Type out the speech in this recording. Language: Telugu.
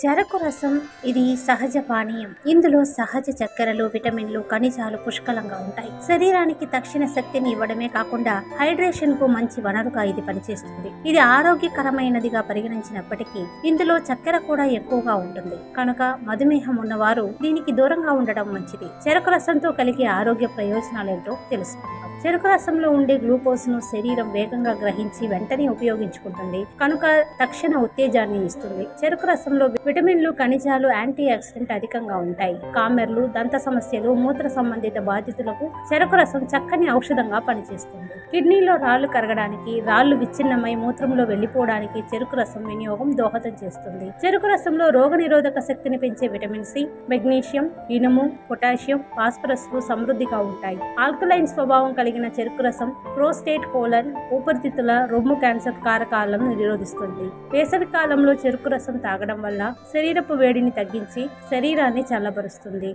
చెరకు రసం ఇది సహజ పానీయం. ఇందులో సహజ చక్కెరలు, విటమిన్లు, ఖనిజాలు పుష్కలంగా ఉంటాయి. శరీరానికి తక్షణ శక్తిని ఇవ్వడమే కాకుండా హైడ్రేషన్ కు మంచి వనరుగా ఇది పనిచేస్తుంది. ఇది ఆరోగ్యకరమైనదిగా పరిగణించినప్పటికీ ఇందులో చక్కెర కూడా ఎక్కువగా ఉంటుంది. కనుక మధుమేహం ఉన్నవారు దీనికి దూరంగా ఉండడం మంచిది. చెరకు రసంతో కలిగే ఆరోగ్య ప్రయోజనాలేంటో తెలుసుకుందాం. చెరకు రసంలో ఉండే గ్లూకోజ్ ను శరీరం వేగంగా గ్రహించి వెంటనే ఉపయోగించుకుంటుంది. కనుక తక్షణ ఉత్తేజాన్ని ఇస్తుంది. చెరకు రసంలో విటమిన్లు, ఖనిజాలు, యాంటీ ఆక్సిడెంట్ అధికంగా ఉంటాయి. కామెర్లు, దంత సమస్యలు, మూత్ర సంబంధిత బాధితులకు చెరకు రసం చక్కని ఔషధంగా పనిచేస్తుంది. కిడ్నీలో రాళ్లు కరగడానికి, రాళ్లు విచ్ఛిన్నమై మూత్రంలో వెళ్లిపోవడానికి చెరకు రసం వినియోగం దోహదం చేస్తుంది. చెరకు రసంలో రోగనిరోధక శక్తిని పెంచే విటమిన్ సి, మెగ్నీషియం, ఇనుము, పొటాషియం, ఫాస్ఫరస్ లు సమృద్ధిగా ఉంటాయి. ఆల్కలైన్ స్వభావం కలిగిన చెరకు రసం ప్రోస్టేట్, కోలన్, ఊపిరితిత్తుల, రొమ్ము క్యాన్సర్ కారకాలను నిరోధిస్తుంది. వేసవి కాలంలో చెరకు రసం తాగడం వల్ల శరీరపు వేడిని తగ్గించి శరీరాన్ని చల్లబరుస్తుంది.